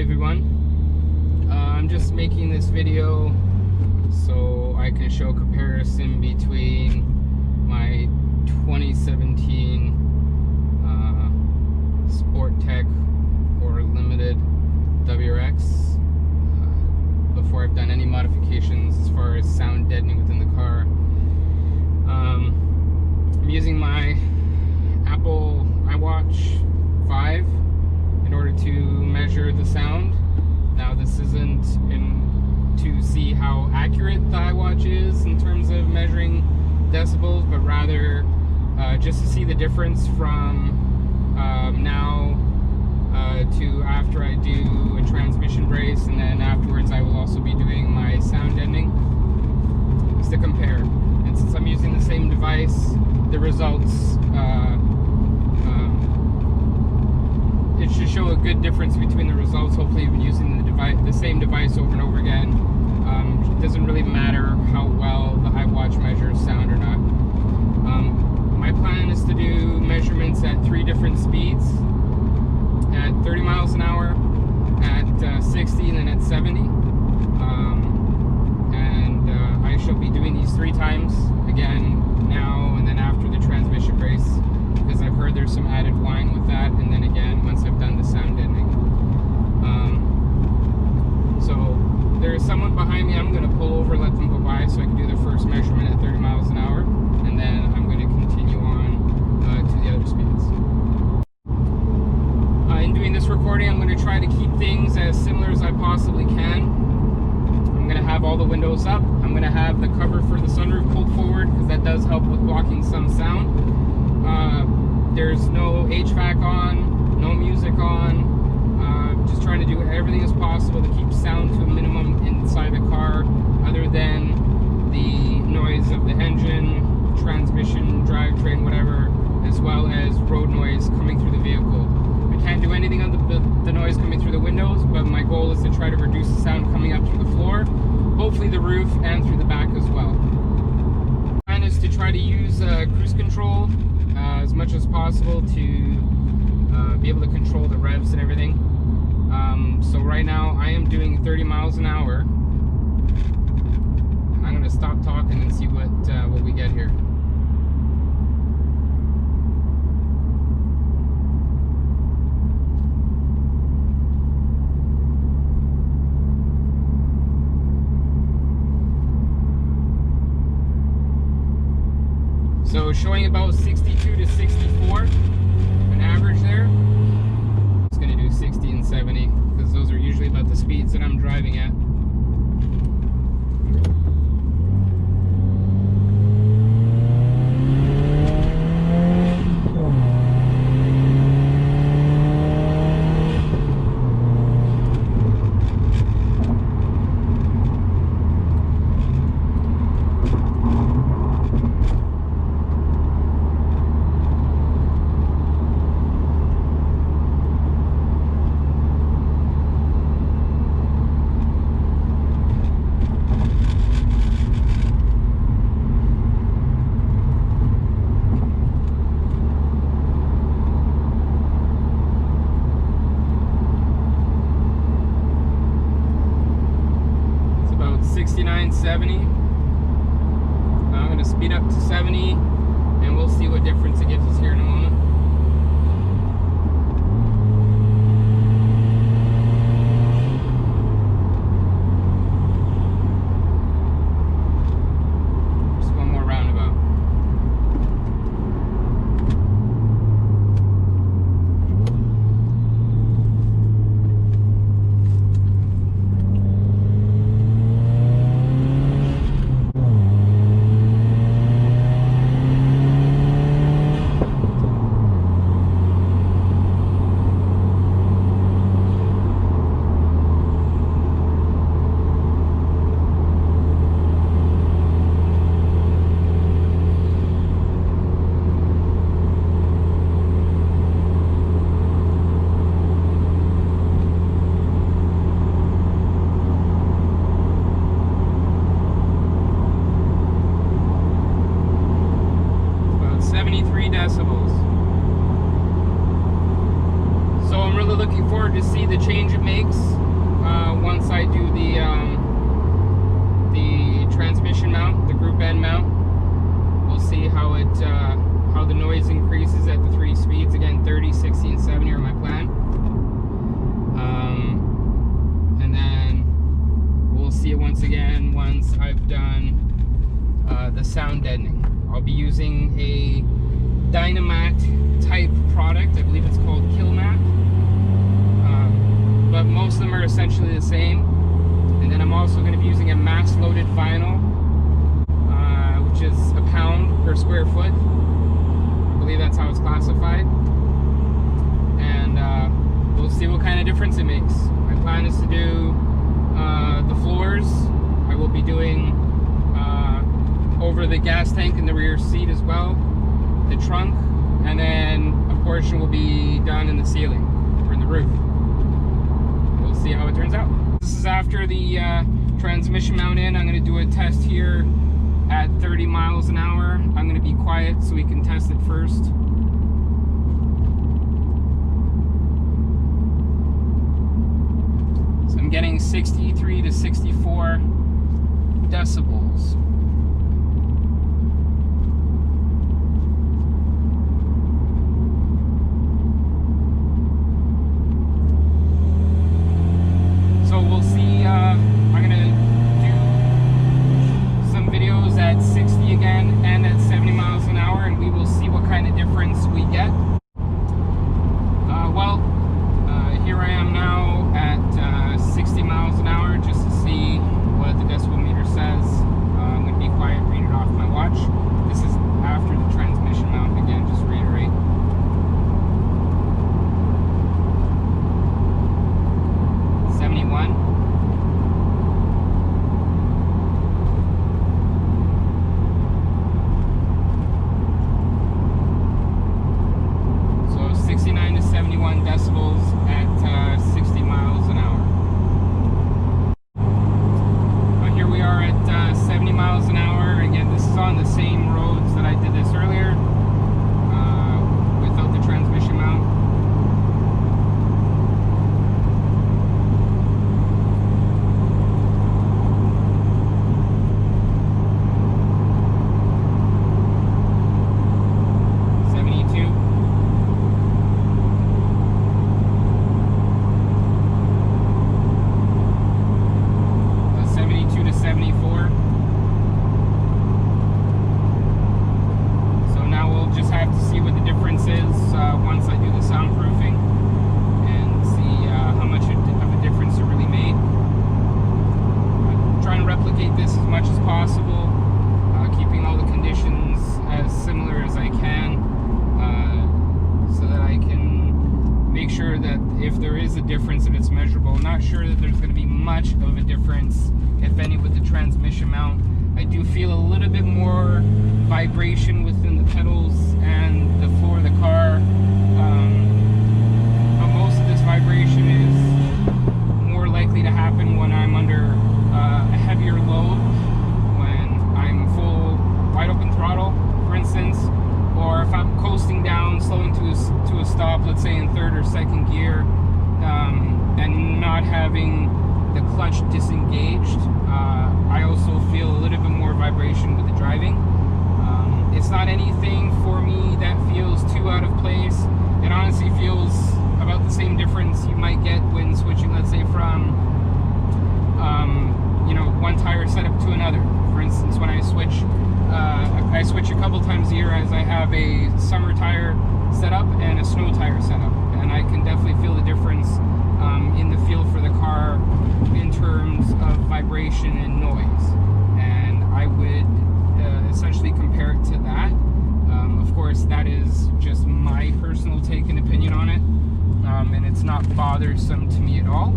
everyone. I'm just making this video so I can show a comparison between my 2017 SportTech or Limited WRX before I've done any modifications as far as sound deadening within the car. I'm using my Apple iWatch 5 in order to measure the sound. Now this isn't to see how accurate the iWatch is in terms of measuring decibels, but rather just to see the difference from now to after I do a transmission brace, and then afterwards I will also be doing my sound deadening, just to compare. And since I'm using the same device, the results it should show a good difference between the results. Hopefully, even using the same device over and over again, it doesn't really matter how well the iWatch measures sound or not. My plan is to do measurements at 3 different speeds: at 30 miles an hour, at 60, and then at 70. I shall be doing these 3 times again now and then after the transmission brace, because I've heard there's some added whine with that, and then again once I've done the sound deadening. So there is someone behind me. I'm going to pull over, let them go by so I can do the first measurement at 30 miles an hour, and then I'm going to continue on to the other speeds. In doing this recording, I'm going to try to keep things as similar as I possibly can. I'm going to have all the windows up. I'm going to have the cover for the sunroof pulled forward, because that does help with blocking some sound. There's no HVAC on, no music on. Just trying to do everything as possible to keep sound to a minimum inside the car, other than the noise of the engine, transmission, drivetrain, whatever, as well as road noise coming through the vehicle. I can't do anything on the noise coming through the windows, but my goal is to try to reduce the sound coming up through the floor, hopefully the roof, and through the back as well. The plan is to try to use cruise control as much as possible to be able to control the revs and everything. So right now I am doing 30 miles an hour. I'm going to stop talking and see what we get here. So showing about 62 to 64, an average there. It's going to do 60 and 70, because those are usually about the speeds that I'm driving at. It's about 69, 70. I'm going to speed up to 70, and we'll see what difference it gives us here in a moment. Just one more roundabout. forward to see the change it makes once I do the transmission mount, the group end mount. We'll see how it how the noise increases at the 3 speeds. Again, 30, 60, and 70 are my plan. And then we'll see it once again once I've done the sound deadening. I'll be using a Dynamat type product. I believe it's called Killmat. But most of them are essentially the same. And then I'm also going to be using a mass loaded vinyl, which is £1 per square foot. I believe that's how it's classified. And we'll see what kind of difference it makes. My plan is to do the floors. I will be doing over the gas tank in the rear seat as well, the trunk, and then a portion will be done in the ceiling or in the roof. We'll see how it turns out. This is after the transmission mount in. I'm going to do a test here at 30 miles an hour. I'm going to be quiet so we can test it first. So I'm getting 63 to 64 decibels. So we'll see, I'm gonna do some videos at 60 again and at 70 miles an hour, and we will see what kind of difference we get. Here I am now at 60 miles an hour just to see what the decibel meter says. I'm gonna be quiet, read it off my watch. This is after the transmission mount, again, just to reiterate. 71. So 69 to 71 decibels at 60 miles an hour. Here we are at 70 miles an hour. Again, this is on the same roads that I did this earlier without the transmission mount. Once I do the soundproofing and see how much of a difference it really made. I'm trying to replicate this as much as possible, keeping all the conditions as similar as I can, so that I can make sure that if there is a difference, that it's measurable. I'm not sure that there's going to be much of a difference, if any, with the transmission mount. I do feel a little bit more vibration within the pedals and the floor of the car, but most of this vibration is more likely to happen when I'm under a heavier load, when I'm full wide open throttle, for instance, or if I'm coasting down, slowing to a stop, let's say in third or second gear, and not having the clutch disengaged. I also feel a little bit more vibration with the driving. It's not anything for me that feels too out of place. It honestly feels about the same difference you might get when switching, let's say, from one tire setup to another. For instance, when I switch a couple times a year, as I have a summer tire setup and a snow tire setup, and I can definitely feel the difference in the feel for the car in terms of vibration and noise. And I would essentially compare it to that. Of course, that is just my personal take and opinion on it, and it's not bothersome to me at all.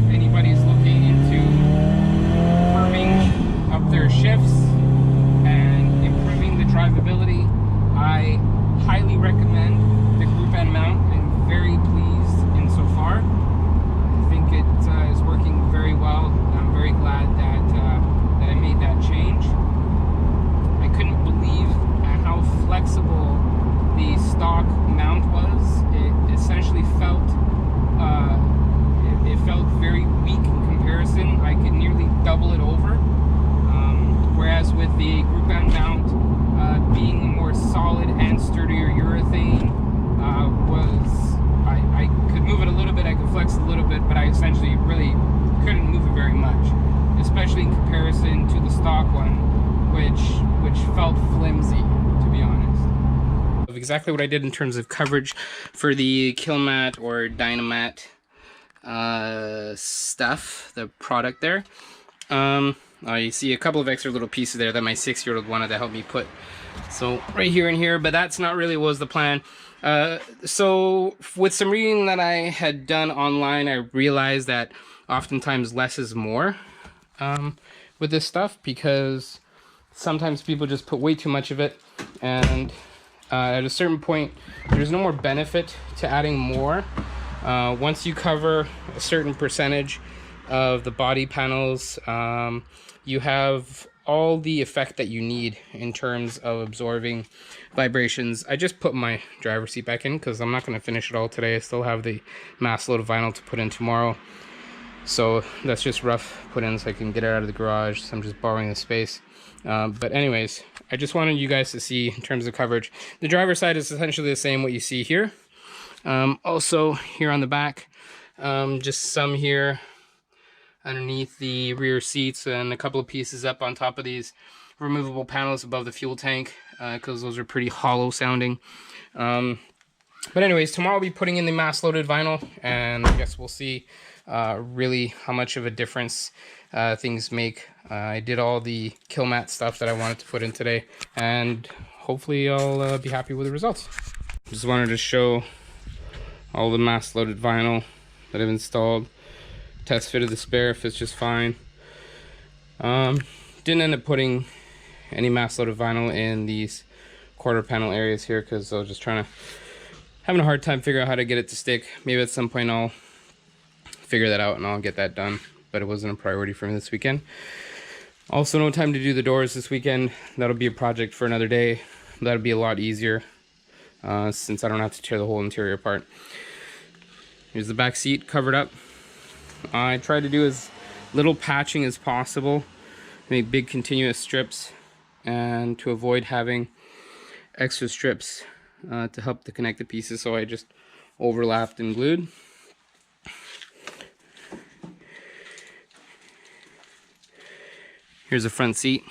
If anybody's looking into firming up their shifts and improving the drivability, I highly recommend the group end mount. I'm very pleased in so far. I think it is working very well. I'm very glad that I made that change. I couldn't believe how flexible the stock mount was. It essentially felt stock one, which felt flimsy, to be honest. Exactly what I did in terms of coverage for the Killmat or Dynamat stuff, the product there. You see a couple of extra little pieces there that my 6-year-old wanted to help me put. So right here and here, but that's not really was the plan. So with some reading that I had done online, I realized that oftentimes less is more with this stuff, because sometimes people just put way too much of it, and at a certain point there's no more benefit to adding more. Once you cover a certain percentage of the body panels, you have all the effect that you need in terms of absorbing vibrations. I just put my driver's seat back in because I'm not going to finish it all today. I still have the mass load of vinyl to put in tomorrow, so that's just rough put in so I can get it out of the garage. So I'm just borrowing the space. But anyways, I just wanted you guys to see in terms of coverage. The driver's side is essentially the same what you see here. Also here on the back, just some here underneath the rear seats, and a couple of pieces up on top of these removable panels above the fuel tank, because those are pretty hollow sounding. But anyways, tomorrow I'll be putting in the mass loaded vinyl, and I guess we'll see really how much of a difference things make. I did all the Killmat stuff that I wanted to put in today, and hopefully I'll be happy with the results. Just wanted to show all the mass loaded vinyl that I've installed. Test fitted the spare, fits just fine. Didn't end up putting any mass loaded vinyl in these quarter panel areas here because I was just having a hard time figuring out how to get it to stick. Maybe at some point I'll figure that out and I'll get that done, but it wasn't a priority for me this weekend. Also, no time to do the doors this weekend. That'll be a project for another day. That'll be a lot easier since I don't have to tear the whole interior apart. Here's the back seat covered up. I try to do as little patching as possible, make big continuous strips, and to avoid having extra strips to help to connect the pieces, so I just overlapped and glued. Here's the front seat.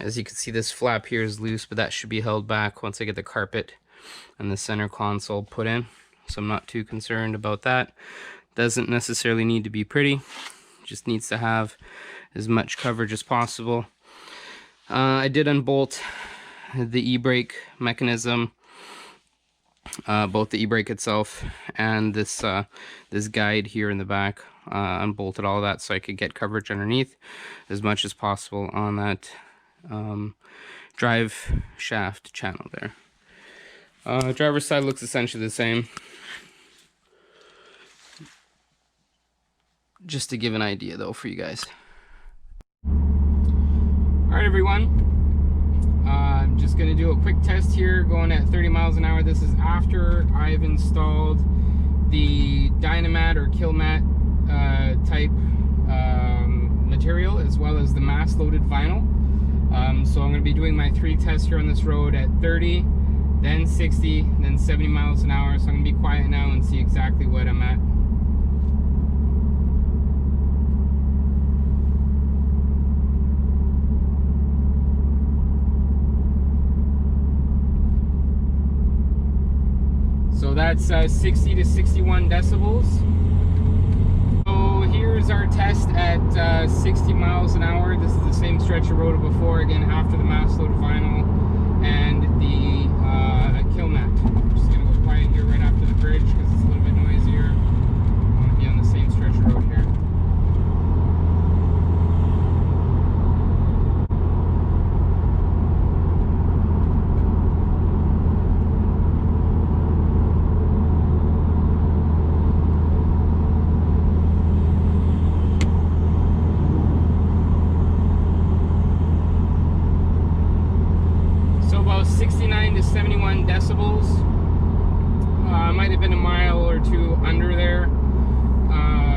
As you can see, this flap here is loose, but that should be held back once I get the carpet and the center console put in, so I'm not too concerned about that. Doesn't necessarily need to be pretty, just needs to have as much coverage as possible. I did unbolt the e-brake mechanism, both the e-brake itself and this guide here in the back. Unbolted all that so I could get coverage underneath as much as possible on that drive shaft channel there. Driver's side looks essentially the same. Just to give an idea though for you guys. Alright everyone, I'm just going to do a quick test here going at 30 miles an hour. This is after I've installed the Dynamat or Killmat type material, as well as the mass loaded vinyl. So I'm going to be doing my 3 tests here on this road at 30, then 60, then 70 miles an hour. So I'm going to be quiet now and see exactly what I'm at. So that's 60 to 61 decibels. So here's our test at 60 miles an hour. This is the same stretch of road before, again after the mass load vinyl and the Killmat. I'm just going to go quiet here right after the bridge because it's a little bit noisier. I want to be on the same stretch of road here. About 69 to 71 decibels. Might have been a mile or two under there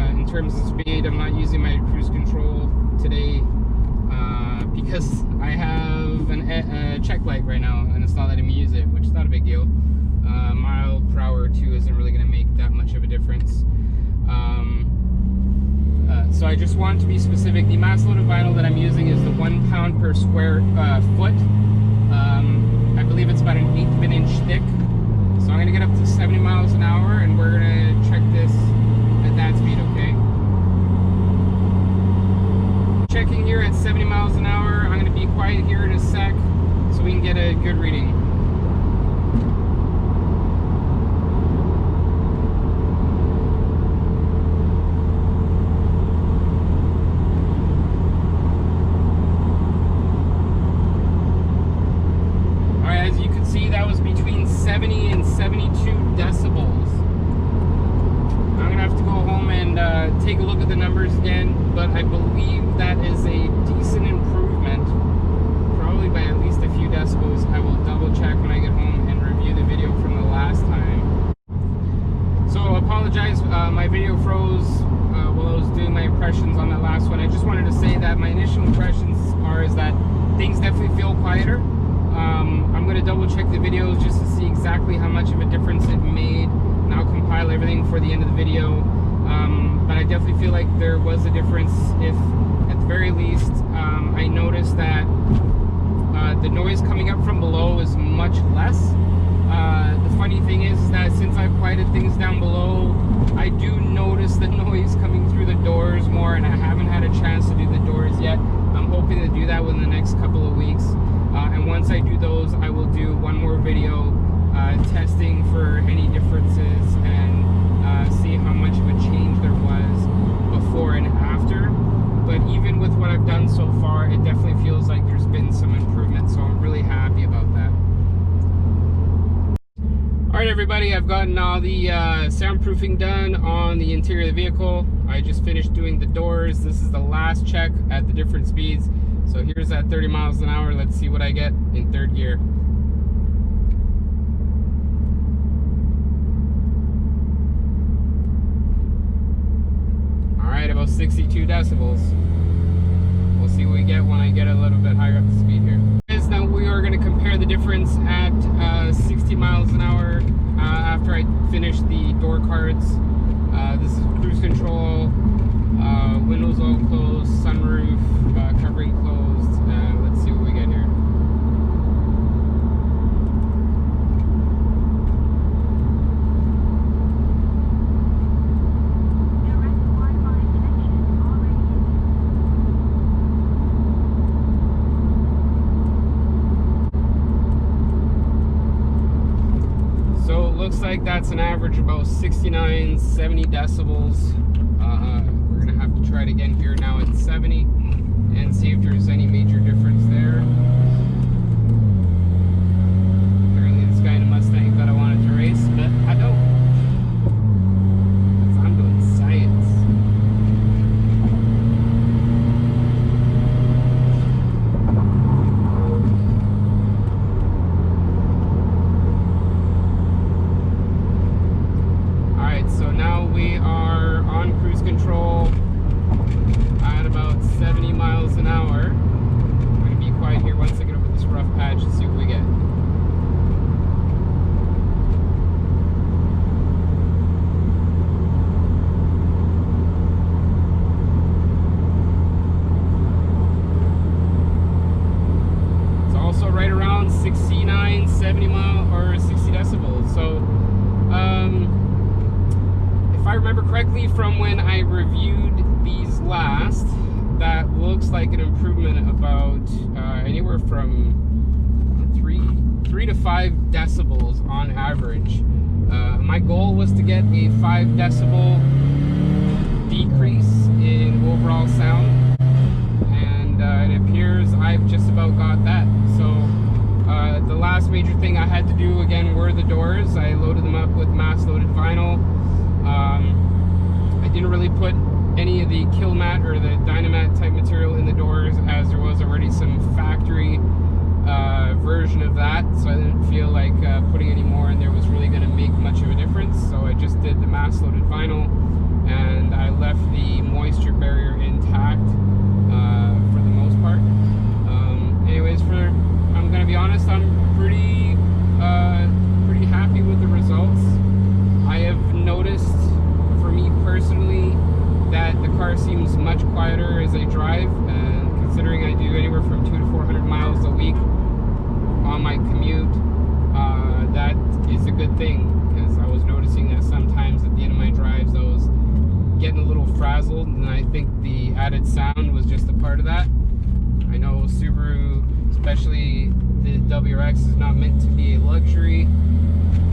in terms of speed. I'm not using my cruise control today because I have a check light right now and it's not letting me use it, which is not a big deal. Mile per hour or two isn't really going to make that much of a difference. So I just want to be specific. The mass loaded vinyl that I'm using is the 1 pound per square foot. I believe it's about an 1/8 of an inch thick. So I'm gonna get up to 70 miles an hour and we're gonna check this at that speed, okay? Checking here at 70 miles an hour. I'm gonna be quiet here in a sec so we can get a good reading. Alright, as you can see, that was between 70 and 72 decibels. I'm gonna have to go home and take a look at the numbers again, but I believe that is a decent improvement, probably by at least a few decibels. I will double check when I get home and review the video from the last time. So apologize, my video froze while I was doing my impressions on that last one. I just wanted to say that my initial impressions is that things definitely feel quieter. I'm going to double check the videos just to see exactly how much of a difference it made, and I'll compile everything for the end of the video. But I definitely feel like there was a difference. If at the very least I noticed that the noise coming up from below is much less. The funny thing is that since I've quieted things down below, I do notice the noise coming through the doors more, and I haven't had a chance to do the doors yet. I'm hoping to do that within the next couple of weeks. And once I do those, I will do one more video testing for any differences and see how much of a change there was before and after. But even with what I've done so far, it definitely feels like there's been some improvement, so I'm really happy about that. Alright everybody, I've gotten all the soundproofing done on the interior of the vehicle. I just finished doing the doors. This is the last check at the different speeds. So here's at 30 miles an hour. Let's see what I get in third gear. Alright, about 62 decibels. We'll see what we get when I get a little bit higher up the speed here. Now we are going to compare the difference at 60 miles an hour after I finish the door cards. This is cruise control, windows all closed, sunroof covering closed. Let's see what we get here. So it looks like that's an average about 69, 70 decibels. We're gonna have to try it again here now at 70 and see if there's any major difference there. Apparently this guy in a Mustang thought I wanted to race, but I don't. Because I'm doing science. Alright, so now we are on cruise control at about 70 miles an hour. I'm going to be quiet here once I get over this rough patch and see what we get. It's also right around 69, 70 mile or 60 decibels. So if I remember correctly from when I reviewed these last, that looks like an improvement about anywhere from 3 to 5 decibels on average. My goal was to get a 5 decibel decrease in overall sound, and it appears I've just about got that. So the last major thing I had to do again were the doors. I loaded them up with mass loaded vinyl. I didn't really put any of the Killmat or the Dynamat type material in the doors, as there was already some factory version of that, so I didn't feel like putting any more in there was really going to make much of a difference. So I just did the mass loaded vinyl, and I left the moisture barrier intact for the most part. Anyways, I'm going to be honest, I'm pretty happy with the results. I have noticed, for me personally, that the car seems much quieter as I drive, and considering I do anywhere from 200 to 400 miles a week on my commute, that is a good thing, because I was noticing that sometimes at the end of my drives I was getting a little frazzled, and I think the added sound was just a part of that. I know Subaru, especially the WRX, is not meant to be a luxury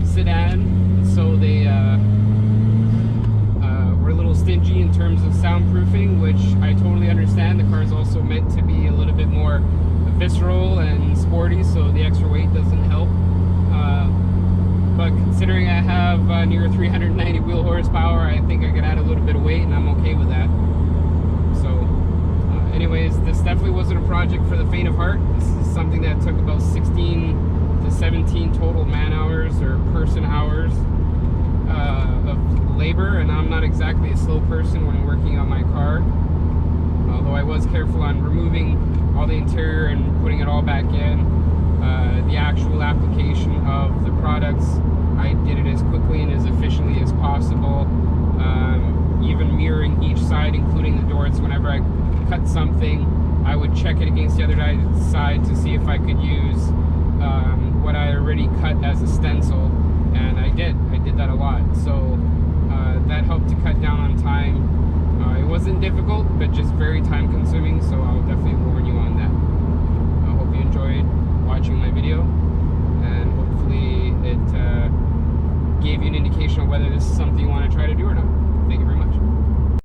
sedan, so they were a little stingy in terms of soundproofing, which I totally understand. The car is also meant to be a little bit more visceral and sporty, so the extra weight doesn't help. But considering I have near 390 wheel horsepower, I think I could add a little bit of weight, and I'm okay with that. So anyways, this definitely wasn't a project for the faint of heart. This is something that took about 16 to 17 total man hours or person hours of labor, and I'm not exactly a slow person when working on my car, although I was careful on removing all the interior and putting it all back in. The actual application of the products, I did it as quickly and as efficiently as possible, even mirroring each side, including the doors. Whenever I cut something, I would check it against the other side to see if I could use what I already cut as a stencil, and I did that a lot. So that helped to cut down on time. It wasn't difficult, but just very time consuming, so I'll definitely warn you on that. I hope you enjoyed watching my video, and hopefully it gave you an indication of whether this is something you want to try to do or not.